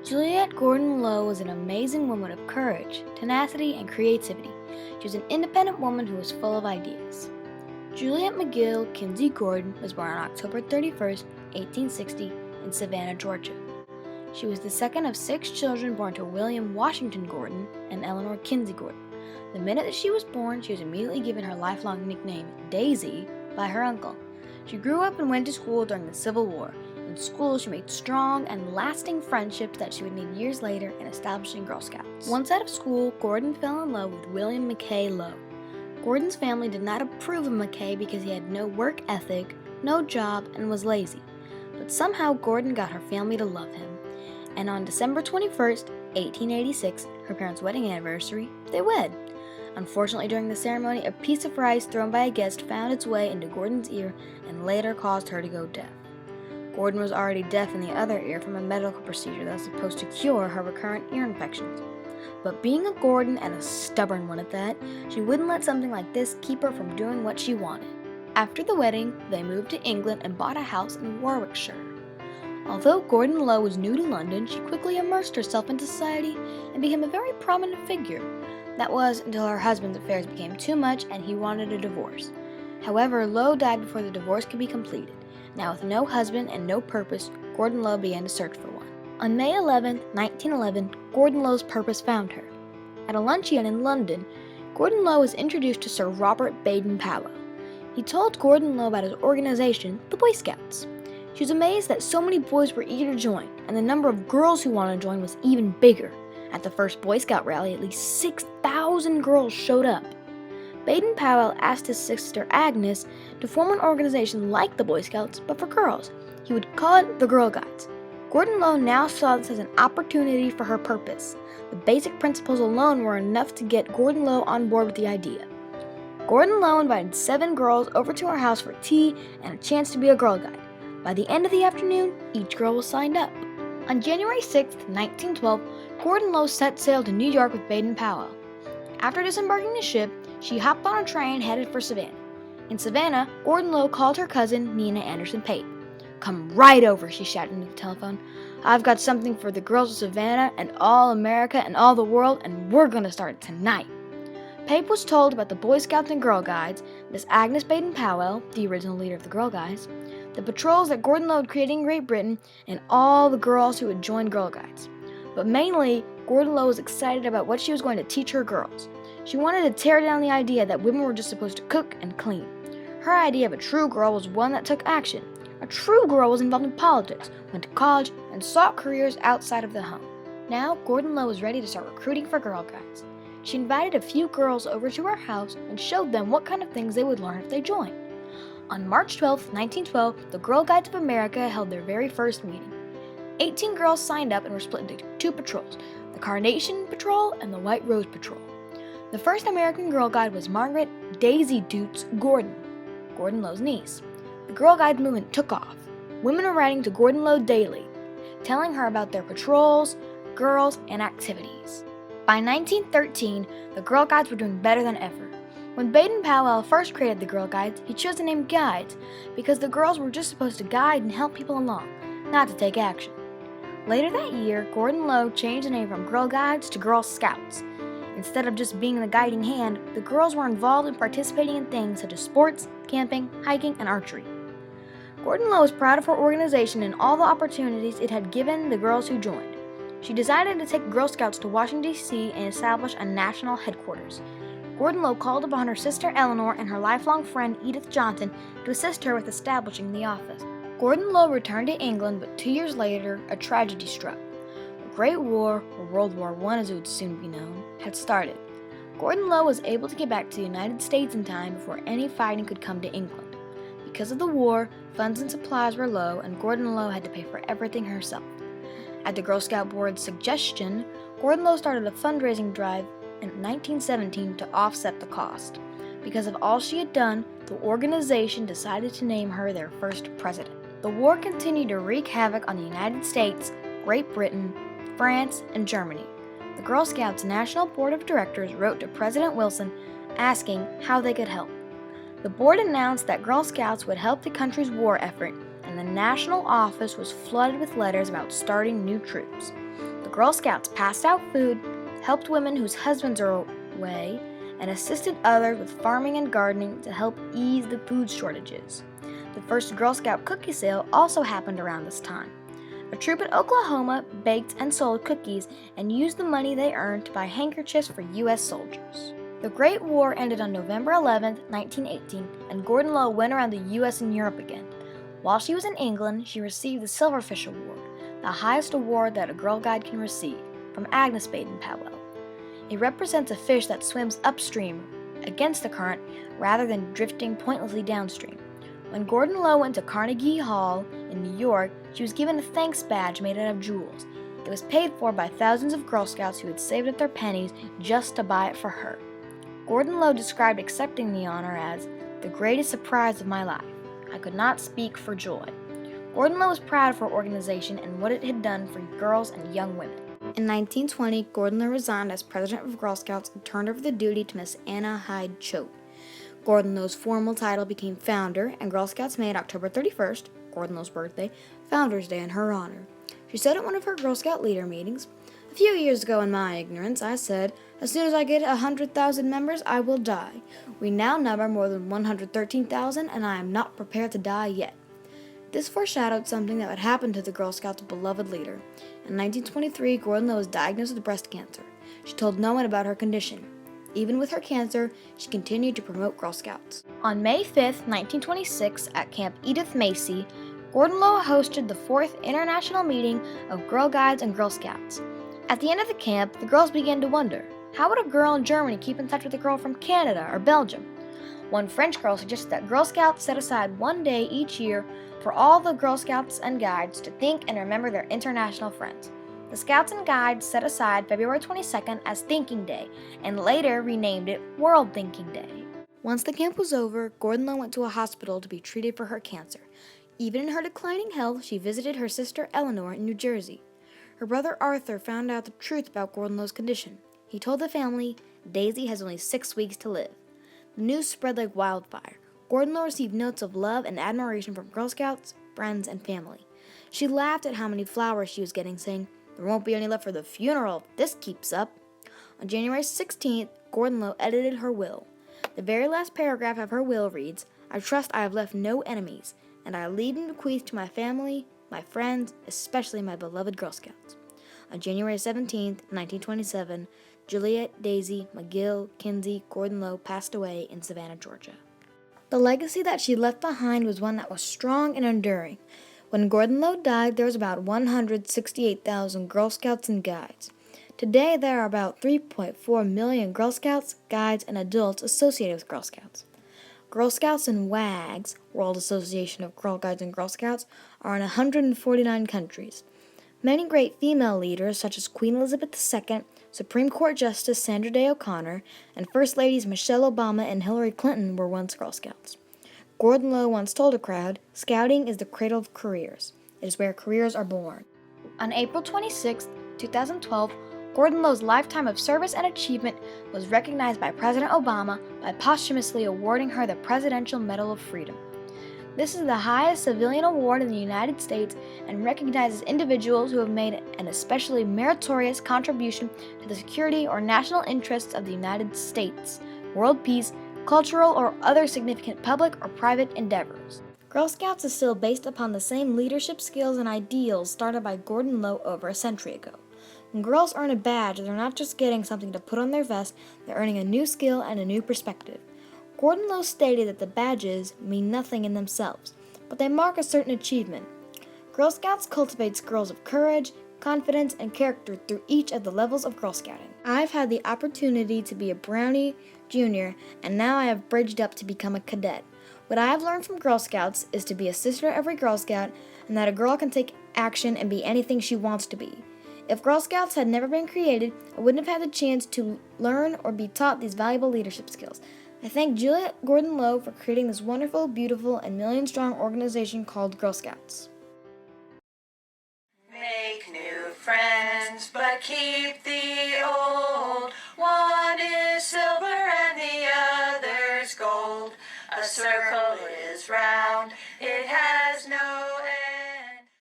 Juliette Gordon Low was an amazing woman of courage, tenacity, and creativity. She was an independent woman who was full of ideas. Juliette McGill Kinsey Gordon was born on October 31st, 1860, in Savannah, Georgia. She was the second of 6 children born to William Washington Gordon and Eleanor Kinsey Gordon. The minute that she was born, she was immediately given her lifelong nickname, Daisy, by her uncle. She grew up and went to school during the Civil War. In school, she made strong and lasting friendships that she would need years later in establishing Girl Scouts. Once out of school, Gordon fell in love with William McKay Low. Gordon's family did not approve of McKay because he had no work ethic, no job, and was lazy. But somehow Gordon got her family to love him. And on December 21st, 1886, her parents' wedding anniversary, they wed. Unfortunately, during the ceremony, a piece of rice thrown by a guest found its way into Gordon's ear and later caused her to go deaf. Gordon was already deaf in the other ear from a medical procedure that was supposed to cure her recurrent ear infections. But being a Gordon, and a stubborn one at that, she wouldn't let something like this keep her from doing what she wanted. After the wedding, they moved to England and bought a house in Warwickshire. Although Gordon Low was new to London, she quickly immersed herself into society and became a very prominent figure. That was until her husband's affairs became too much and he wanted a divorce. However, Low died before the divorce could be completed. Now with no husband and no purpose, Gordon Low began to search for one. On May 11, 1911, Gordon Low's purpose found her. At a luncheon in London, Gordon Low was introduced to Sir Robert Baden-Powell. He told Gordon Low about his organization, the Boy Scouts. She was amazed that so many boys were eager to join, and the number of girls who wanted to join was even bigger. At the first Boy Scout rally, at least 6,000 girls showed up. Baden-Powell asked his sister Agnes to form an organization like the Boy Scouts, but for girls. He would call it the Girl Guides. Gordon Low now saw this as an opportunity for her purpose. The basic principles alone were enough to get Gordon Low on board with the idea. Gordon Low invited 7 girls over to her house for tea and a chance to be a Girl Guide. By the end of the afternoon, each girl was signed up. On January 6, 1912, Gordon Low set sail to New York with Baden-Powell. After disembarking the ship, she hopped on a train headed for Savannah. In Savannah, Gordon Low called her cousin, Nina Anderson Pate. "Come right over," she shouted into the telephone. "I've got something for the girls of Savannah and all America and all the world, and we're going to start tonight." Pape was told about the Boy Scouts and Girl Guides, Miss Agnes Baden-Powell, the original leader of the Girl Guides, the patrols that Gordon Low had created in Great Britain, and all the girls who had joined Girl Guides. But mainly, Gordon Low was excited about what she was going to teach her girls. She wanted to tear down the idea that women were just supposed to cook and clean. Her idea of a true girl was one that took action. A true girl was involved in politics, went to college, and sought careers outside of the home. Now, Gordon Low was ready to start recruiting for Girl Guides. She invited a few girls over to her house and showed them what kind of things they would learn if they joined. On March 12, 1912, the Girl Guides of America held their very first meeting. 18 girls signed up and were split into 2 patrols, the Carnation Patrol and the White Rose Patrol. The first American Girl Guide was Margaret Daisy Dutes Gordon, Gordon Low's niece. The Girl Guide movement took off. Women were writing to Gordon Low daily, telling her about their patrols, girls, and activities. By 1913, the Girl Guides were doing better than ever. When Baden-Powell first created the Girl Guides, he chose the name Guides because the girls were just supposed to guide and help people along, not to take action. Later that year, Gordon Low changed the name from Girl Guides to Girl Scouts. Instead of just being the guiding hand, the girls were involved in participating in things such as sports, camping, hiking, and archery. Gordon Low was proud of her organization and all the opportunities it had given the girls who joined. She decided to take Girl Scouts to Washington, D.C. and establish a national headquarters. Gordon Low called upon her sister Eleanor and her lifelong friend Edith Johnson to assist her with establishing the office. Gordon Low returned to England, but 2 years later, a tragedy struck. The Great War, or World War I as it would soon be known, had started. Gordon Low was able to get back to the United States in time before any fighting could come to England. Because of the war, funds and supplies were low, and Gordon Low had to pay for everything herself. At the Girl Scout Board's suggestion, Gordon Low started a fundraising drive in 1917 to offset the cost. Because of all she had done, the organization decided to name her their first president. The war continued to wreak havoc on the United States, Great Britain, France, and Germany. The Girl Scouts National Board of Directors wrote to President Wilson asking how they could help. The board announced that Girl Scouts would help the country's war effort, and the national office was flooded with letters about starting new troops. Girl Scouts passed out food, helped women whose husbands are away, and assisted others with farming and gardening to help ease the food shortages. The first Girl Scout cookie sale also happened around this time. A troop in Oklahoma baked and sold cookies and used the money they earned to buy handkerchiefs for U.S. soldiers. The Great War ended on November 11, 1918, and Gordon Low went around the U.S. and Europe again. While she was in England, she received the Silverfish Award, the highest award that a Girl Guide can receive, from Agnes Baden-Powell. It represents a fish that swims upstream, against the current, rather than drifting pointlessly downstream. When Gordon Low went to Carnegie Hall in New York, she was given a thanks badge made out of jewels. It was paid for by thousands of Girl Scouts who had saved up their pennies just to buy it for her. Gordon Low described accepting the honor as the greatest surprise of my life. I could not speak for joy. Gordon Low was proud of her organization and what it had done for girls and young women. In 1920, Gordon Low resigned as president of Girl Scouts and turned over the duty to Miss Anna Hyde Choate. Gordon Low's formal title became founder, and Girl Scouts made October 31st, Gordon Low's birthday, Founders Day in her honor. She said at one of her Girl Scout leader meetings, "A few years ago in my ignorance, I said, as soon as I get 100,000 members, I will die. We now number more than 113,000, and I am not prepared to die yet." This foreshadowed something that would happen to the Girl Scouts' beloved leader. In 1923, Gordon Low was diagnosed with breast cancer. She told no one about her condition. Even with her cancer, she continued to promote Girl Scouts. On May 5, 1926, at Camp Edith Macy, Gordon Low hosted the 4th International Meeting of Girl Guides and Girl Scouts. At the end of the camp, the girls began to wonder, how would a girl in Germany keep in touch with a girl from Canada or Belgium? One French girl suggested that Girl Scouts set aside one day each year for all the Girl Scouts and Guides to think and remember their international friends. The Scouts and Guides set aside February 22nd as Thinking Day and later renamed it World Thinking Day. Once the camp was over, Gordon Low went to a hospital to be treated for her cancer. Even in her declining health, she visited her sister Eleanor in New Jersey. Her brother Arthur found out the truth about Gordon Low's condition. He told the family, "Daisy has only 6 weeks to live." The news spread like wildfire. Gordon Low received notes of love and admiration from Girl Scouts, friends, and family. She laughed at how many flowers she was getting, saying, "There won't be any left for the funeral if this keeps up." On January 16th, Gordon Low edited her will. The very last paragraph of her will reads, "I trust I have left no enemies, and I leave and bequeath to my family, my friends, especially my beloved Girl Scouts." On January 17th, 1927, Juliette Daisy McGill Kinsey Gordon Low passed away in Savannah, Georgia. The legacy that she left behind was one that was strong and enduring. When Gordon Low died, there was about 168,000 Girl Scouts and Guides. Today, there are about 3.4 million Girl Scouts, Guides, and adults associated with Girl Scouts. Girl Scouts and WAGs, World Association of Girl Guides and Girl Scouts, are in 149 countries. Many great female leaders, such as Queen Elizabeth II, Supreme Court Justice Sandra Day O'Connor, and First Ladies Michelle Obama and Hillary Clinton were once Girl Scouts. Gordon Low once told a crowd, "Scouting is the cradle of careers. It is where careers are born." On April 26, 2012, Gordon Low's lifetime of service and achievement was recognized by President Obama by posthumously awarding her the Presidential Medal of Freedom. This is the highest civilian award in the United States and recognizes individuals who have made an especially meritorious contribution to the security or national interests of the United States, world peace, cultural or other significant public or private endeavors. Girl Scouts is still based upon the same leadership skills and ideals started by Gordon Low over a century ago. When girls earn a badge, they're not just getting something to put on their vest, they're earning a new skill and a new perspective. Gordon Low stated that the badges mean nothing in themselves, but they mark a certain achievement. Girl Scouts cultivates girls of courage, confidence, and character through each of the levels of Girl Scouting. I've had the opportunity to be a Brownie Junior, and now I have bridged up to become a cadet. What I have learned from Girl Scouts is to be a sister to every Girl Scout, and that a girl can take action and be anything she wants to be. If Girl Scouts had never been created, I wouldn't have had the chance to learn or be taught these valuable leadership skills. I thank Juliette Gordon Low for creating this wonderful, beautiful, and million-strong organization called Girl Scouts. Make new friends, but keep the old. One is silver and the other's gold. A circle is round, it has